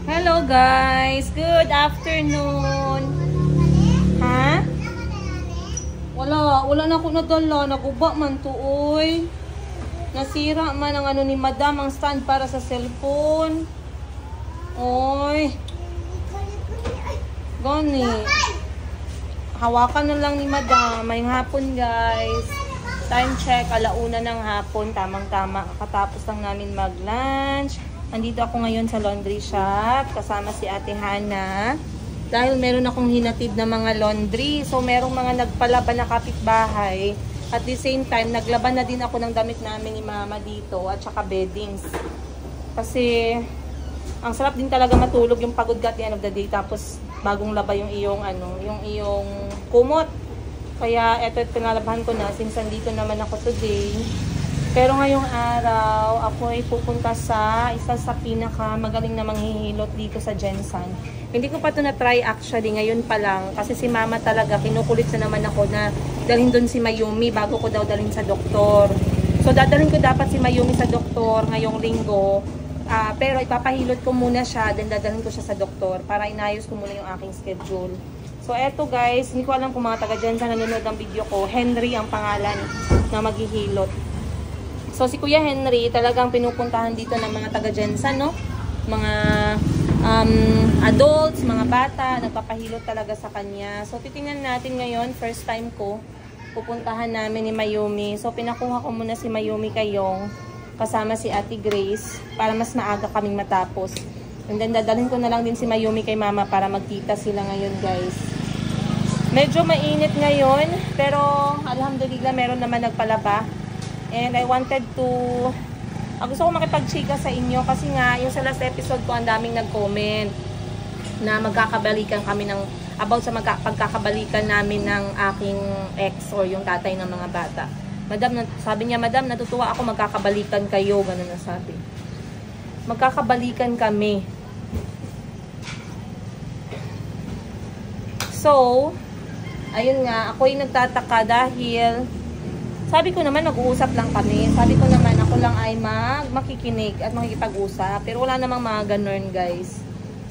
Hello guys, good afternoon. Ha? Wala na ako nadala, naguba man to oy. Nasira man ang ano ni Madam, ang stand para sa cellphone. Oy. Gani. Hawakan na lang ni Madam, may hapon guys. Time check, 1:00 ng hapon, tamang-tama. Katapos lang namin mag-lunch. Andito ako ngayon sa laundry shop, kasama si Ate Hana. Dahil meron akong hinatid na mga laundry. So, merong mga nagpalaban na kapitbahay. At the same time, naglaban na din ako ng damit namin ni Mama dito at saka beddings. Kasi, ang sarap din talaga matulog yung pagod ka at the end of the day. Tapos, bagong laba yung iyong, yung iyong kumot. Kaya, eto pinalabahan ko na since andito naman ako today. Pero ngayong araw, ako ay pupunta sa isa sa pinaka magaling na manghihilot dito sa Jensen. Hindi ko pa ito na-try actually, ngayon pa lang. Kasi si Mama talaga, kinukulit na naman ako na dalhin doon si Mayumi bago ko daw dalhin sa doktor. So dadalhin ko dapat si Mayumi sa doktor ngayong linggo. Pero ipapahilot ko muna siya, then dadalhin ko siya sa doktor para inayos ko muna yung aking schedule. So eto guys, hindi ko alam kung mga taga Jensen nanonood ng video ko. Henry ang pangalan na maghihilot. So, si Kuya Henry, talagang pinupuntahan dito ng mga taga-Jensen, no? Mga adults, mga bata, nagpapahilot talaga sa kanya. So, titingnan natin ngayon, first time ko, pupuntahan namin ni Mayumi. So, pinakuha ko muna si Mayumi kayong kasama si Ate Grace para mas maaga kaming matapos. And then, dadalhin ko na lang din si Mayumi kay Mama para magkita sila ngayon, guys. Medyo mainit ngayon, pero alhamdulillah, meron naman nagpalaba. And I wanted to, gusto ko makipag-chika sa inyo kasi nga, yung sa last episode ko, ang daming nag-comment na magkakabalikan kami ng, about sa pagkakabalikan namin ng aking ex or yung tatay ng mga bata. Madam, sabi niya, Madam, natutuwa ako magkakabalikan kayo, ganun na sabi. Magkakabalikan kami. So, ayun nga, ako'y nagtataka dahil sabi ko naman, nag-uusap lang kami. Sabi ko naman, ako lang ay makikinig at makikipag-usap. Pero wala namang mga ganun, guys.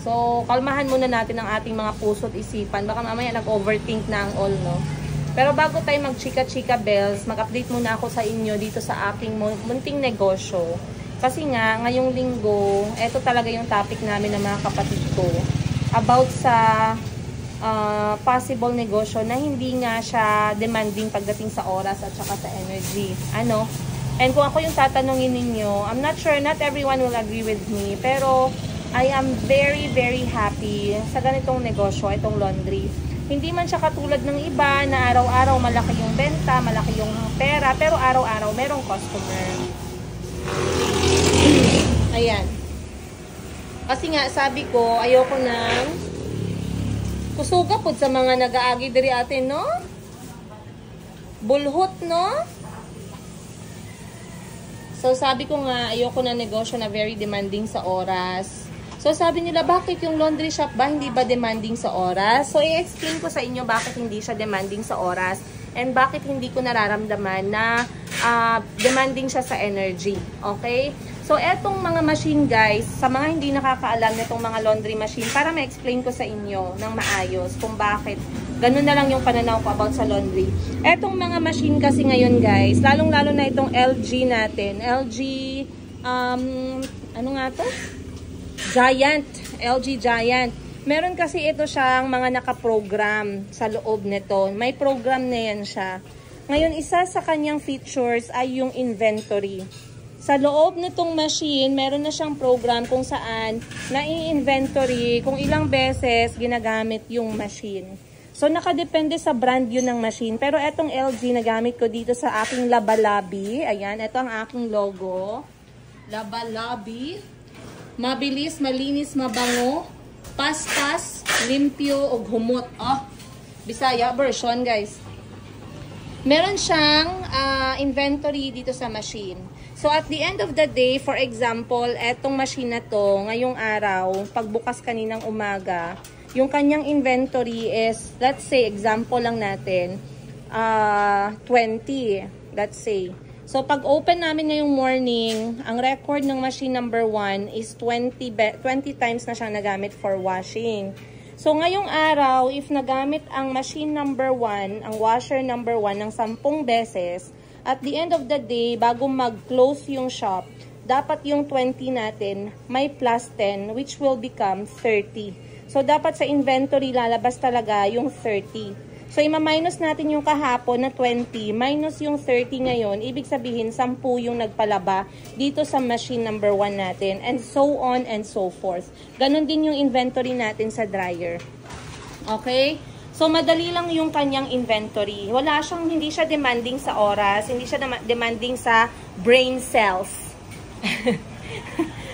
So, kalmahan muna natin ang ating mga puso at isipan. Baka mamaya nag-overthink na ang all, no? Pero bago tayo mag-chika-chika bells, mag-update muna ako sa inyo dito sa aking munting negosyo. Kasi nga, ngayong linggo, eto talaga yung topic namin ng mga kapatid ko. About sa possible negosyo na hindi nga siya demanding pagdating sa oras at saka sa energy. And kung ako yung tatanungin ninyo, I'm not sure, not everyone will agree with me, pero I am very, very happy sa ganitong negosyo, itong laundry. Hindi man siya katulad ng iba na araw-araw malaki yung benta, malaki yung pera, pero araw-araw merong customer. Ayan. Kasi nga, sabi ko, ayoko ng kusuga po sa mga nag-aagi diri atin, no? Bulhot, no? So, sabi ko nga, ayoko na negosyo na very demanding sa oras. So, sabi nila, bakit yung laundry shop ba hindi ba demanding sa oras? So, i-explain ko sa inyo bakit hindi siya demanding sa oras and bakit hindi ko nararamdaman na demanding siya sa energy. Okay? So, etong mga machine guys, sa mga hindi nakakaalam nitong mga laundry machine, para ma-explain ko sa inyo ng maayos kung bakit ganun na lang yung pananaw ko about sa laundry. Etong mga machine kasi ngayon guys, lalong-lalo na itong LG natin. LG, ano nga to? Giant. LG Giant. Meron kasi ito siyang mga nakaprogram sa loob nito. May program na yan siya. Ngayon, isa sa kanyang features ay yung inventory. Sa loob nitong machine, meron na siyang program kung saan na-i-inventory kung ilang beses ginagamit yung machine. So, nakadepende sa brand yun ng machine. Pero etong LG na gamit ko dito sa aking Labalabi. Ayan, ito ang aking logo. Labalabi. Mabilis, malinis, mabango, pastas, limpyo, o humot. Bisaya version, guys. Meron siyang inventory dito sa machine. So, at the end of the day, for example, etong machine na to, ngayong araw, pagbukas kaninang umaga, yung kanyang inventory is, let's say, example lang natin, 20, let's say. So, pag open namin ngayong morning, ang record ng machine number 1 is 20 times na siyang nagamit for washing. So, ngayong araw, if nagamit ang machine number 1, ang washer number 1 ng 10 beses, at the end of the day, bago mag-close yung shop, dapat yung 20 natin may plus 10, which will become 30. So, dapat sa inventory lalabas talaga yung 30. So, ima-minus natin yung kahapon na 20, minus yung 30 ngayon, ibig sabihin 10 yung nagpalaba dito sa machine number 1 natin, and so on and so forth. Ganon din yung inventory natin sa dryer. Okay? So, madali lang yung kanyang inventory. Hindi siya demanding sa oras, hindi siya demanding sa brain cells.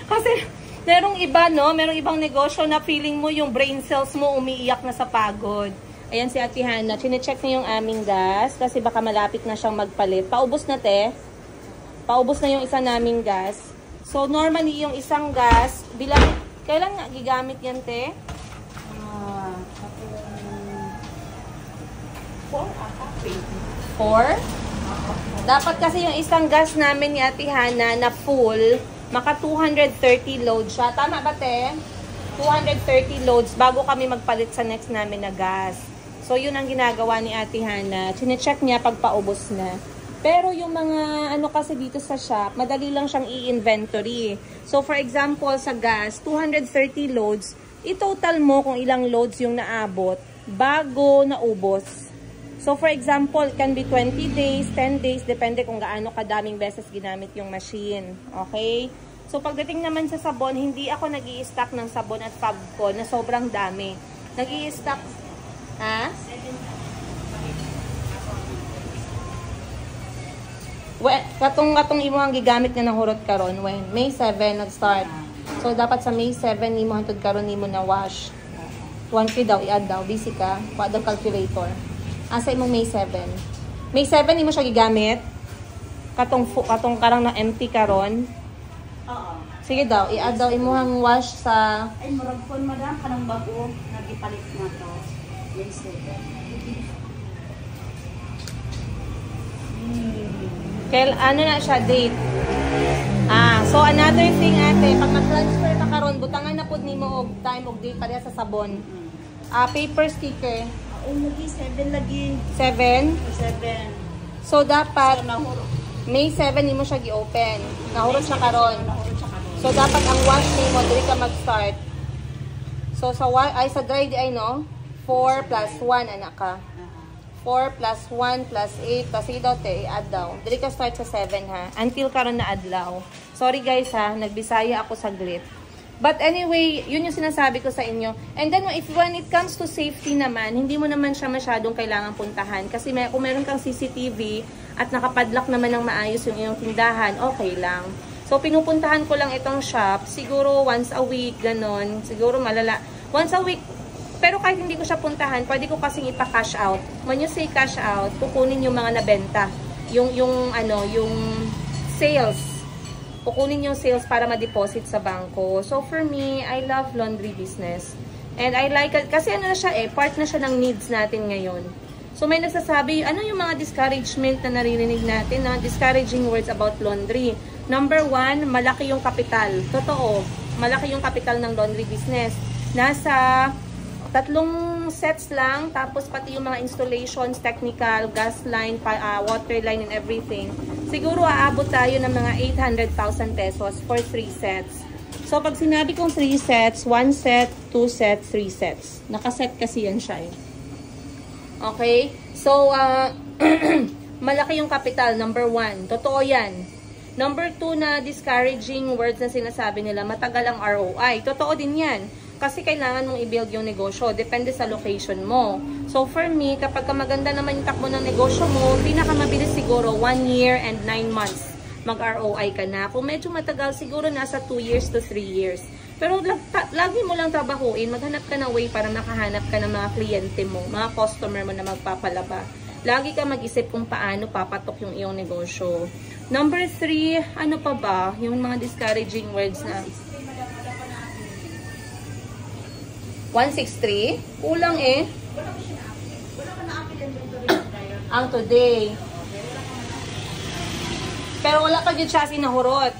Kasi, merong iba, no? Merong ibang negosyo na feeling mo yung brain cells mo umiiyak na sa pagod. Ayan si Ate Hana. Chine-check niya yung aming gas kasi baka malapit na siyang magpalit. Paubos na, te. Paubos na yung isa naming gas. So, normally yung isang gas, kailan nga gigamit yan, te? 4? Dapat kasi yung isang gas namin ni Ate Hana na full, maka 230 loads siya. Tama ba, te? 230 loads bago kami magpalit sa next namin na gas. So, yun ang ginagawa ni Ate Hana. Chine-check niya pag paubos na. Pero yung mga ano kasi dito sa shop, madali lang siyang i-inventory. So, for example, sa gas, 230 loads, i-total mo kung ilang loads yung naabot bago naubos. So, for example, it can be 20 days, 10 days, depende kung gaano kadaming beses ginamit yung machine. Okay? So, pagdating naman sa sabon, hindi ako nag-i-stock ng sabon at Fabcon na sobrang dami. Nag-i-stock, ha? Katong imo ang gigamit nga ng hurot karon when May 7 nag-start. So, dapat sa May 7, imo hantod karon nimo na wash. 1K daw, i-add daw. Busy ka. Kuha daw calculator. Asa imong May 7? May 7, imo siya gigamit? Katong karang na empty karon? Oo. Sige daw, i-add daw imuhang wash sa... Ay, murag po, madam, kanang bago, nagipalit na to. May 7. Ano na siya, date? So another thing ate, pag nag-transfer ka karon, butangan na pud nimo og time og date pareha sa sabon. Paper sticker. Lagi, 7 lagi. 7? 7. So dapat, So, nahuro. May 7 nimo siya gi-open. Nahurot siya karon. Nahuro siya karon. So dapat ang wash nimo diri ka mag-start. So sa dry di ay no? 4 plus 1 anak ka. 4 plus 1 plus 8. Tapos sige daw te, i-add daw. Dili ka start sa 7 ha. Until karon na adlaw. Sorry guys ha, nagbisaya ako saglit. But anyway, yun yung sinasabi ko sa inyo. And then when it comes to safety naman, hindi mo naman siya masyadong kailangan puntahan. Kasi kung meron kang CCTV at nakapadlock naman ng maayos yung iyong tindahan, okay lang. So pinupuntahan ko lang itong shop, siguro once a week, ganon. Siguro malala. Once a week. Pero kahit hindi ko siya puntahan, pwede ko kasing ipa-cash out. When you say cash out, kukunin yung mga nabenta. Yung sales. Kukunin yung sales para ma-deposit sa bangko. So for me, I love laundry business. And I like it. Kasi ano na siya part na siya ng needs natin ngayon. So may nagsasabi, ano yung mga discouragement na naririnig natin, na discouraging words about laundry. Number 1, malaki yung kapital. Totoo, malaki yung kapital ng laundry business. Nasa 3 sets lang, tapos pati yung mga installations, technical, gas line, water line and everything. Siguro aabot tayo ng mga 800,000 pesos for 3 sets. So pag sinabi kong 3 sets, 1 set, 2 sets, 3 sets. Nakaset kasi yan siya eh. Okay? So, malaki yung capital, number 1. Totoo yan. Number 2 na discouraging words na sinasabi nila, matagal ang ROI. Totoo din yan. Kasi kailangan mong i-build yung negosyo. Depende sa location mo. So, for me, kapag maganda naman yung takbo ng negosyo mo, pinakamabilis siguro 1 year and 9 months mag-ROI ka na. Kung medyo matagal, siguro nasa 2 years to 3 years. Pero lagi mo lang trabahuin, maghanap ka ng way para makahanap ka ng mga kliyente mo, mga customer mo na magpapalaba. Lagi ka mag-isip kung paano papatok yung iyong negosyo. Number 3, ano pa ba? Yung mga discouraging words na 163? Kulang eh. Ang today. Pero wala pa yun siya sinahurot.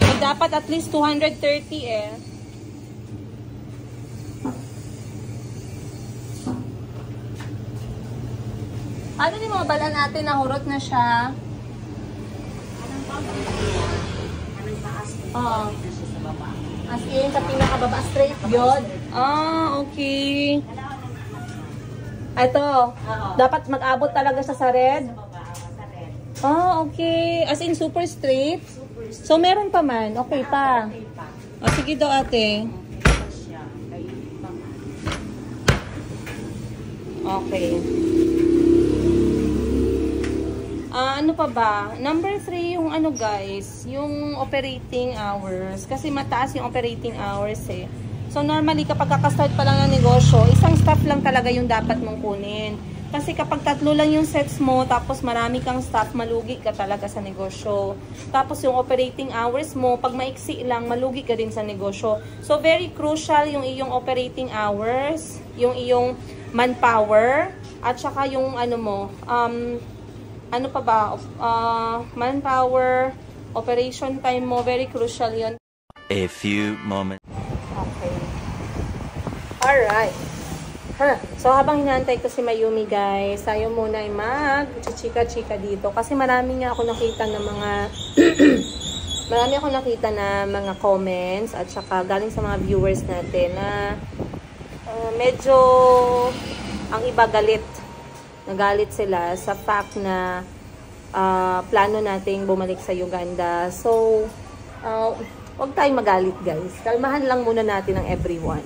Ay, dapat at least 230 eh. Ano ni mga bala natin, nahurot na siya? Anong taas ko? Oo. Na siya sa baba. As in, sa pinakababa, straight yun. Ah, okay. Ito, dapat mag-abot talaga siya sa red? Sa baba, sa red. Ah, okay. As in, super straight? Super straight. So, meron pa man. Okay pa. Okay pa. O, sige daw ate. Okay pa siya. Kaya pa man. Okay. Ano pa ba? Number 3 yung ano guys, yung operating hours. Kasi mataas yung operating hours eh. So normally kapag kakastart pa lang ng negosyo, isang staff lang talaga yung dapat mong kunin. Kasi kapag 3 lang yung sets mo, tapos marami kang staff, malugi ka talaga sa negosyo. Tapos yung operating hours mo, pag maiksi lang, malugi ka din sa negosyo. So very crucial yung iyong operating hours, yung iyong manpower, at saka yung ano mo, ano pa ba? Manpower, operation time mo, very crucial yun. A few moments. Okay. Alright. So, habang hinahantay ko si Mayumi, guys, tayo muna ay mag-chika-chika dito. Kasi marami nga ako nakita ng mga marami ako nakita na mga comments at saka galing sa mga viewers natin na medyo ang iba galit. Nagalit sila sa fact na plano nating bumalik sa Uganda. So, huwag tayong magalit guys. Kalmahan lang muna natin ang everyone.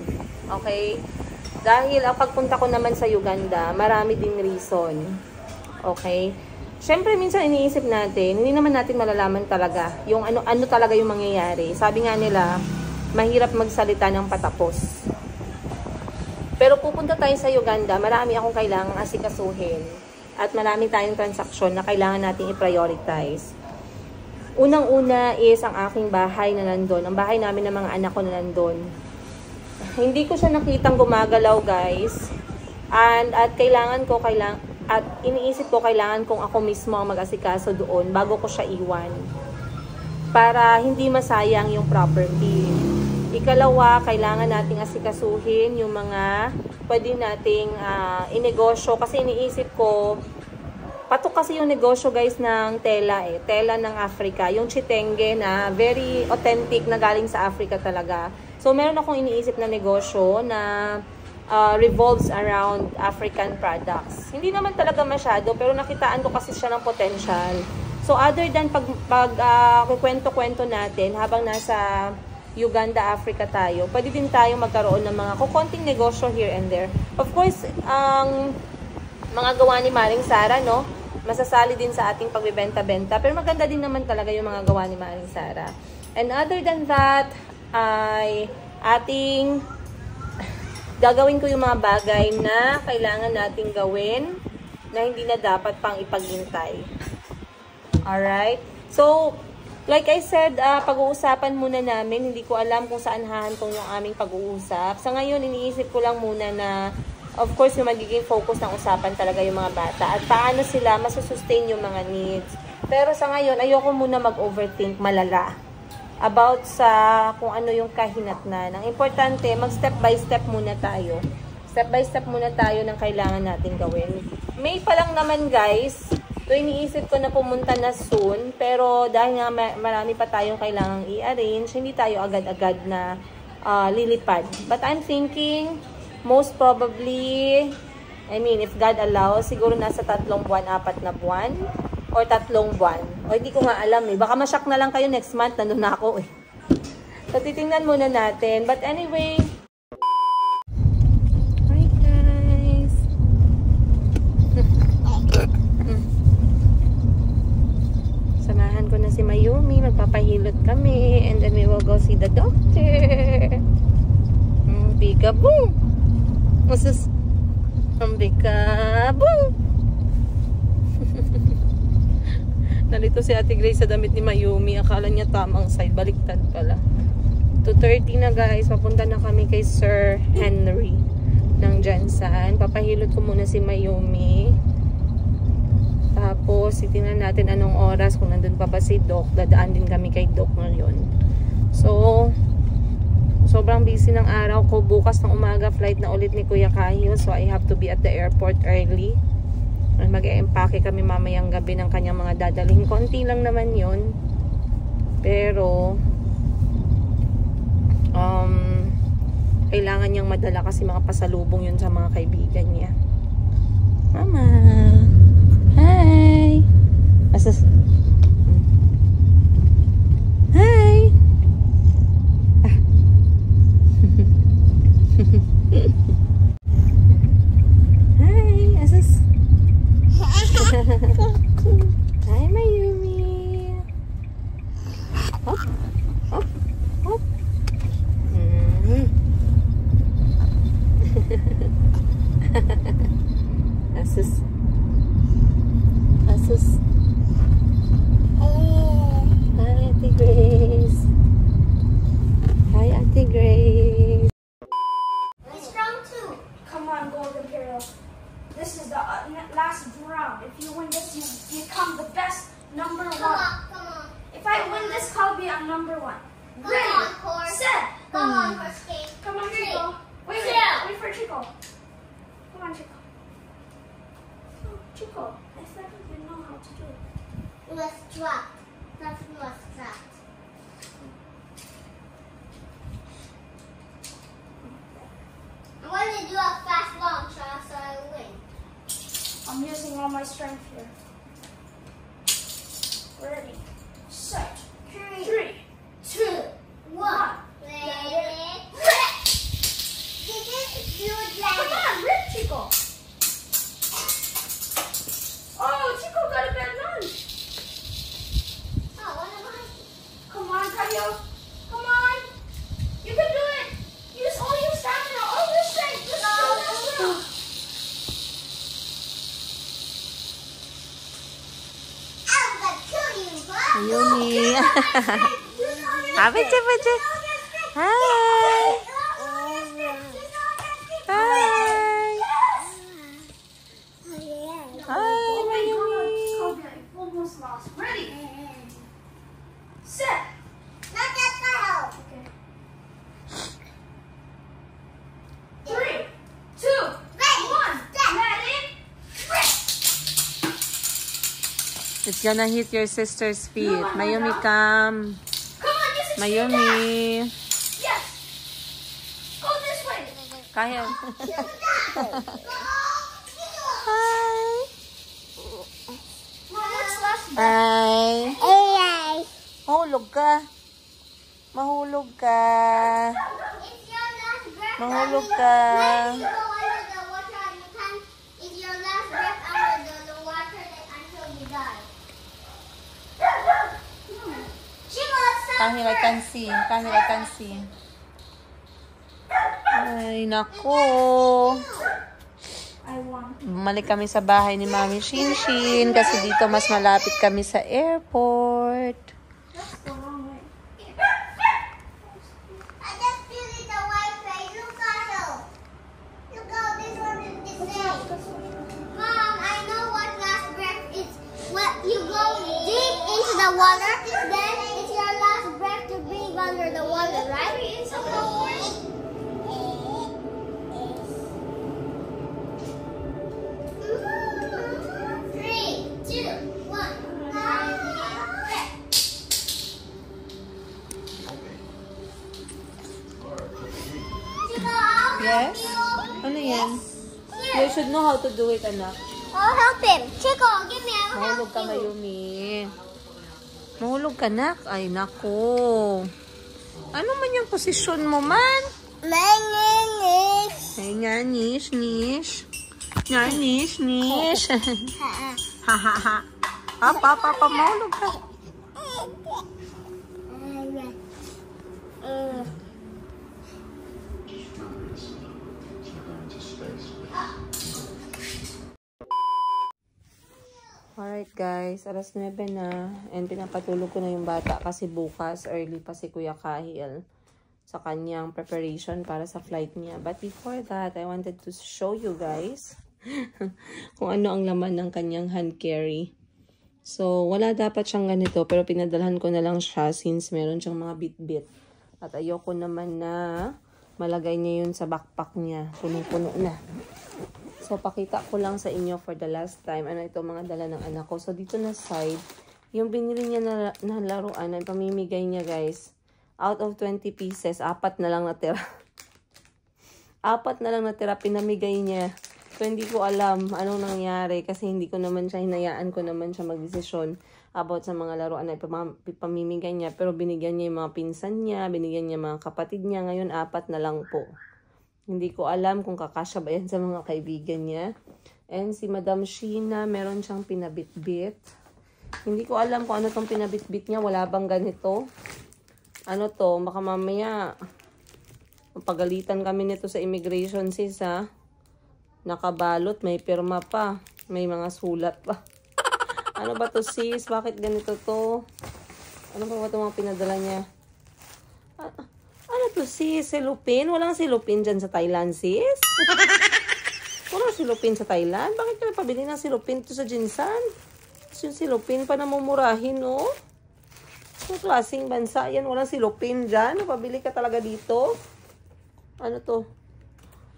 Okay? Dahil ang pagpunta ko naman sa Uganda, marami ding reason. Okay? Siyempre, minsan iniisip natin, hindi naman natin malalaman talaga yung ano talaga yung mangyayari. Sabi nga nila, mahirap magsalita ng patapos. Pero pupunta tayo sa Uganda, marami akong kailangang asikasuhin. At marami tayong transaksyon na kailangan nating i-prioritize. Unang-una is ang aking bahay na nandun. Ang bahay namin ng mga anak ko na nandun. Hindi ko siya nakitang gumagalaw, guys. At iniisip ko kailangan kong ako mismo ang mag-asikaso doon bago ko siya iwan. Para hindi masayang yung property. Ikalawa, kailangan nating asikasuhin yung mga pwede nating inegosyo. Kasi iniisip ko, patok kasi yung negosyo guys ng tela eh. Tela ng Africa. Yung chitenge na very authentic na galing sa Africa talaga. So meron akong iniisip na negosyo na revolves around African products. Hindi naman talaga masyado pero nakitaan ko kasi siya ng potential. So other than pag kwento-kwento natin habang nasa Uganda, Africa tayo, pwede din tayo magkaroon ng mga kukonting negosyo here and there. Of course, ang mga gawa ni Maring Sara, no? Masasali din sa ating pagbebenta-benta. Pero maganda din naman talaga yung mga gawa ni Maring Sara. And other than that, ay ating gagawin ko yung mga bagay na kailangan nating gawin na hindi na dapat pang ipaghintay. Alright? So, like I said, pag-uusapan muna namin. Hindi ko alam kung saan hahantong yung aming pag-uusap. Sa ngayon, iniisip ko lang muna na, of course, yung magiging focus ng usapan talaga yung mga bata. At paano sila masusustain yung mga needs. Pero sa ngayon, ayoko muna mag-overthink malala about sa kung ano yung kahinatnan. Ang importante, mag-step by step muna tayo. Step by step muna tayo ng kailangan natin gawin. May pa lang naman, guys. So, iniisip ko na pumunta na soon, pero dahil nga marami pa tayong kailangang i-arrange, hindi tayo agad-agad na lilipad. But I'm thinking, most probably, if God allows, siguro nasa 3 buwan, 4 na buwan, or 3 buwan. O, hindi ko nga alam eh. Baka masyak na lang kayo next month, nandun na ako eh. So, titingnan muna natin. But anyway, hi guys! Samahan ko na si Mayumi, magpapahilot kami, and then we will go see the doctor. Bigaboo! Masus... Bigaboo! Nalito si Ate Grace sa damit ni Mayumi. Akala niya tamang side, baliktad pala. 2:30 na guys, papunta na kami kay Sir Henry ng Jansan. Papahilot ko muna si Mayumi. Tapos, titingnan natin anong oras. Kung nandun pa ba si Doc, dadaan din kami kay Doc ngayon. So, sobrang busy ng araw ko. Bukas ng umaga, flight na ulit ni Kuya Kahil. So, I have to be at the airport early. Mag-e-empake kami mamayang gabi ng kanyang mga dadaling. Konti lang naman yun. Pero, kailangan niyang madala kasi mga pasalubong yun sa mga kaibigan niya. Mama! Hi! Asas... Hi! Ah. Hi! Asas... Hi, Mayumi! Hop! Hop! Hop! Asus. Asus. Hi, Auntie Grace. Hi, Auntie Grace. It's round 2. Come on, Golden Imperial. This is the last round. If you win this, you become the best number 1. Come on. If I win this, I'll be on number 1. Come Ready, on, horse. set. Come on, horse king. Come on, 3, Chico. Wait for Chico. Come on, Chico. Oh, Chico, I thought you know how to do it. Was dropped. Nothing was dropped. I'm going to do a fast launch so I win. I'm using all my strength here. Ready, set. 3, 3, 2, 1. Ready? Did you do Come that? on, rip, Chico. Oh, Chico got a bad lunch. Oh, what am I? Come on, Cayo. Come on. You can do it. Use all your stamina, all your strength. Let's go. I'm going to kill you, bro. Mayumi. Happy to Hi. Hi. Hi, Mayumi. Kobe, I almost lost. Ready, set. Not that battle. Okay. 3, 2, 1. Let it rip. It's gonna hit your sister's feet. Mayumi, come. Come on, this is Mayumi. Yes. Go this way. Kaya. Hi. Mom, what's last? Hi. AI. Mahulog ka. Mahulog ka. It's your last breath. Mahulog ka. When you go under the water, you can. It's your last breath under the water until you die. Chico, stop. Kahil I can see. Kahil I can see. Ay, nako. I won. Bumalik kami sa bahay ni Mami Shinshin kasi dito mas malapit kami sa airport. That's the wrong way. I just feel it the white face. Look at her. Look how this one is the same. Mom, I know what last breath is. When you go deep into the water, then it's your last breath to breathe under the water, right? Three, two, one. Yes? Ano yan? You should know how to do it, anak. I'll help him. Chico, give me. I'll Mahulog help ka, you. Mayumi. Mahulog ka, nak. Ay, nako. Ano man yung posisyon mo, man? Ay, nga, nish, nish. Nga, nish, nish. Ha, ha, ha. Apa, mahulog ka. Alright guys, alas 9 na and pinapatulog ko na yung bata kasi bukas early pa si Kuya Kahil sa kanyang preparation para sa flight niya. But before that, I wanted to show you guys kung ano ang laman ng kanyang hand carry. So, wala dapat siyang ganito, pero pinadalhan ko na lang siya since meron siyang mga bit-bit. At ayoko naman na malagay niya yun sa backpack niya. Punong-puno na. So, pakita ko lang sa inyo for the last time. Ano ito mga dala ng anak ko. So, dito na side, yung binili niya na laruan, ay pamimigay niya guys. Out of 20 pieces, 4 na lang natira. 4 na lang natira, pinamigay niya. So, hindi ko alam anong nangyari kasi hindi ko naman siya, hinayaan ko naman siya magdesisyon about sa mga laruan na ipamimigay niya. Pero binigyan niya yung mga pinsan niya, binigyan niya mga kapatid niya. Ngayon, 4 na lang po. Hindi ko alam kung kakasya ba yan sa mga kaibigan niya. And si Madam Sheena, meron siyang pinabit-bit. Hindi ko alam kung ano tong pinabit-bit niya. Wala bang ganito? Ano to? Baka mamaya mapagalitan kami nito sa immigration sis ha. Nakabalot, may pirma pa. May mga sulat pa. Ano ba to sis? Bakit ganito to? Ano ba itong mga pinadala niya? Ano to sis? Silupin? Walang silupin dyan sa Thailand sis? Walang silupin sa Thailand? Bakit ka napabili ng silupin to sa Jinsan? Yung silupin pa namumurahin no? Yung klaseng bansa yan. Walang silupin dyan. Napabili ka talaga dito? Ano to?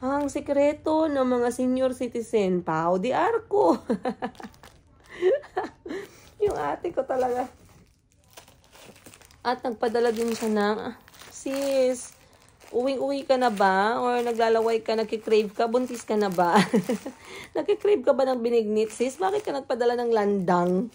Ang sikreto ng mga senior citizen. Pao di Arco. Yung ate ko talaga. At nagpadala din siya ng, sis, uwing-uwi ka na ba? Or naglalaway ka, nagkikrave ka? Buntis ka na ba? Nagkikrave ka ba ng binignit, sis? Bakit ka nagpadala ng landang?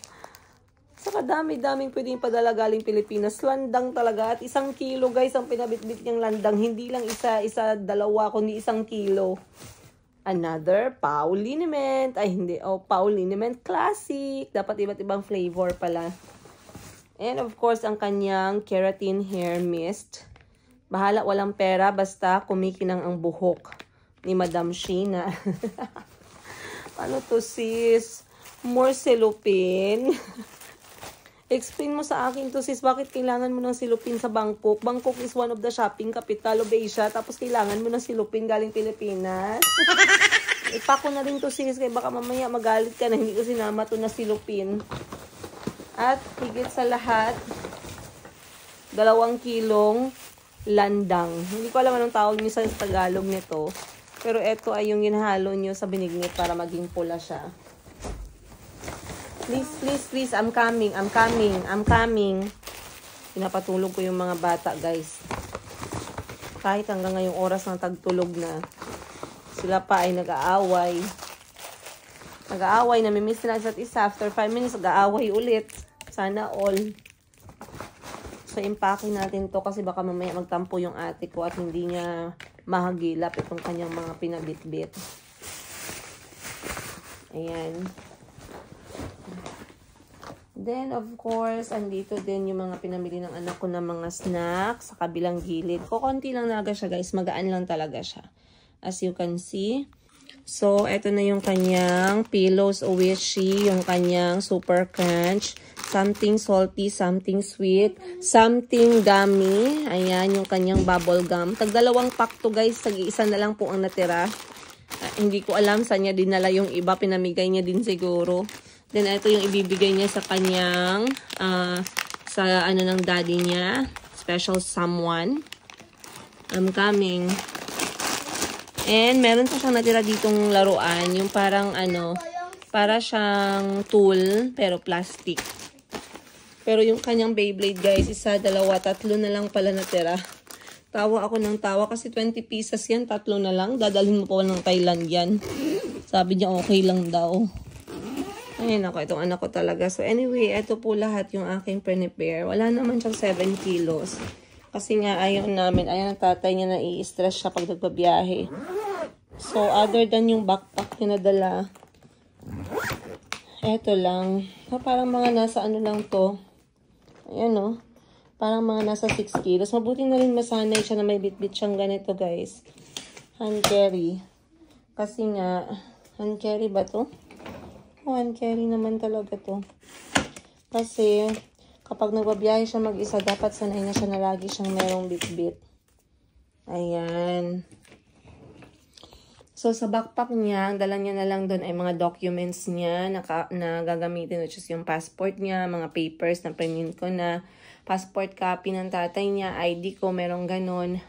Saka dami-daming pwedeng padala galing Pilipinas. Landang talaga. At 1 kilo, guys, ang pinabitbit niyang landang. Hindi lang isa, dalawa, kundi 1 kilo. Another Pau Liniment. Ay, hindi. Oh, Pau Liniment Classic. Dapat iba't ibang flavor pala. And of course, ang kanyang keratin hair mist. Bahala, walang pera. Basta kumikinang ang buhok ni Madam Sheena. Ano to sis? More silupin. Explain mo sa akin to sis, bakit kailangan mo ng silupin sa Bangkok? Bangkok is one of the shopping capital of Asia. Tapos kailangan mo ng silupin galing Pilipinas. Ipako na rin to sis, kaya baka mamaya magalit ka na hindi ko sinama to na silupin. At higit sa lahat, 2 kilong landang. Hindi ko alam anong tawag niyo sa Tagalog nito. Pero ito ay yung ginahalo niyo sa binignit para maging pula siya. Please, please, please, I'm coming. Pinapatulog ko yung mga bata, guys. Kahit hanggang ngayong oras ng tagtulog na, sila pa ay nag-aaway. Nag-aaway, namimiss na isa't isa. After 5 minutes, nag-aaway ulit. Sana all. So, impake natin to kasi baka mamaya magtampo yung ate ko at hindi niya mahagilap itong kanyang mga pinabitbit. Ayan. Then, of course, andito din yung mga pinamili ng anak ko na mga snacks sa kabilang gilid. Kukunti lang talaga siya, guys. Magaan lang talaga siya. As you can see. So, eto na yung kanyang Pillows Oishi, yung kanyang Super Crunch. Something salty, something sweet, something gummy. Ayan, yung kanyang bubble gum. Tag-2 pack to, guys. Tag-1 na lang po ang natira. Hindi ko alam saan niya dinala yung iba. Pinamigay niya din siguro. Then, ito yung ibibigay niya sa kanyang, sa ano ng daddy niya. Special someone. I'm coming. And, meron pa siyang natira ditong laruan. Yung parang, ano, para siyang tool, pero plastic. Pero yung kanyang Beyblade, guys, 1, 2, 3 na lang pala natira. Tawa ako ng tawa kasi 20 pieces yan, 3 na lang. Dadalhin mo po ng Thailand yan. Sabi niya, okay lang daw. Ayun ako, itong anak ko talaga. So anyway, ito po lahat yung aking prepare. Wala naman siyang 7 kilos. Kasi nga, ayaw namin, ayaw ng tatay niya na i-stress siya pag nagbabiyahe. So, other than yung backpack na nadala, eto lang. Parang mga nasa ano lang to. Ayan o. Parang mga nasa 6 kilos. Mabuti na rin masanay siya na may bit-bit siyang ganito, guys. Hand carry. Kasi nga, hand carry ba to? Hand carry naman talaga to. Kasi, kapag nagbabiyahe siya mag-isa, dapat sanay na siya na lagi siyang merong bit-bit. Ayan. So, sa backpack niya, ang dala niya na lang doon ay mga documents niya na gagamitin, which is yung passport niya, mga papers na print ko na, passport copy ng tatay niya, ID ko, merong ganun,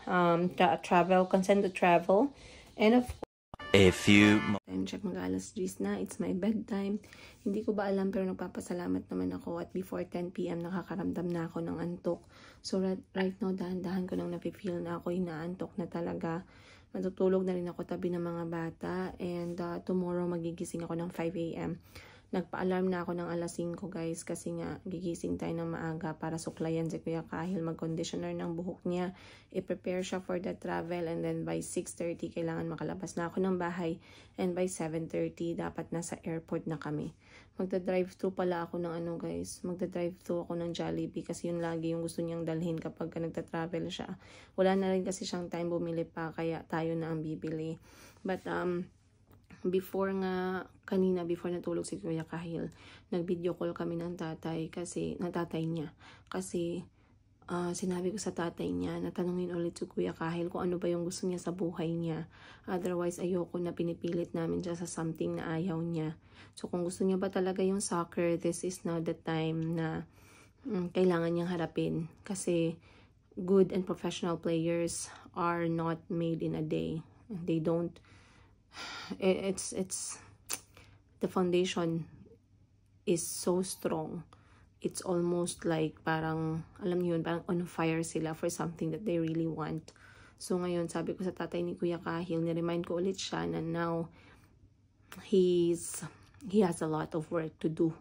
travel, consent to travel, and of course, A few time check, mag-alas 10 na, it's my bedtime. Hindi ko ba alam, pero nagpapasalamat naman ako at before 10 p.m. nakakaramdam na ako ng antok. So, right now, dahan-dahan ko nang napifeel na ako inaantok na talaga. Matutulog na rin ako tabi ng mga bata, and tomorrow magigising ako ng 5 a.m. Nagpa-alarm na ako ng alas 5 guys, kasi nga gigising tayo ng maaga para suklayan si Kuya Kahil, mag-conditioner ng buhok niya, i-prepare siya for the travel, and then by 6:30 kailangan makalabas na ako ng bahay, and by 7:30 dapat nasa airport na kami. Magda-drive-thru pala ako ng guys, magda-drive-thru ako ng Jollibee, kasi yun lagi yung gusto niyang dalhin kapag nagta-travel siya. Wala na rin kasi siyang time bumili pa, kaya tayo na ang bibili. But before natulog si Kuya Kahil, nag-video call kami ng tatay niya. Kasi sinabi ko sa tatay niya, natanungin ulit si Kuya Kahil kung ano ba yung gusto niya sa buhay niya. Otherwise, ayoko na pinipilit namin siya sa something na ayaw niya. So, kung gusto niya ba talaga yung soccer, this is now the time na kailangan niyang harapin. Kasi good and professional players are not made in a day. They don't it's the foundation is so strong. It's almost like parang, alam niyo yun, parang on fire sila for something that they really want. So ngayon, sabi ko sa tatay ni Kuya Kahil, ni-remind ko ulit siya na now he has a lot of work to do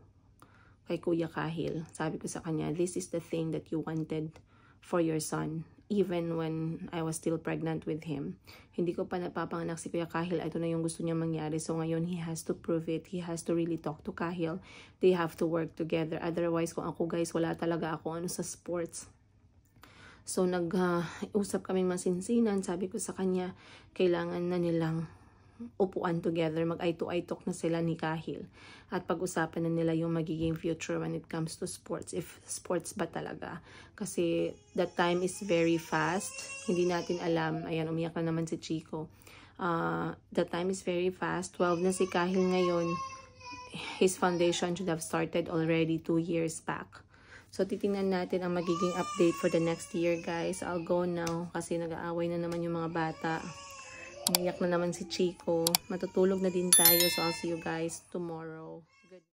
kay Kuya Kahil. Sabi ko sa kanya, this is the thing that you wanted for your son. Even when I was still pregnant with him. Hindi ko pa napapanganak si Kuya Kahil. Ito na yung gusto niya mangyari. So ngayon, he has to prove it. He has to really talk to Kahil. They have to work together. Otherwise, kung ako guys, wala talaga ako sa sports. So nag-usap kaming masinsinan. Sabi ko sa kanya, kailangan na nilang upuan together, mag-eye-to-eye talk na sila ni Kahil. At pag-usapan na nila yung magiging future when it comes to sports. If sports ba talaga. Kasi the time is very fast. Hindi natin alam. Ayan, umiyak na naman si Chico. The time is very fast. 12 na si Kahil ngayon. His foundation should have started already 2 years back. So, titingnan natin ang magiging update for the next year, guys. I'll go now kasi nag-aaway na naman yung mga bata. Umiyak na naman si Chico. Matutulog na din tayo. So, I'll see you guys tomorrow.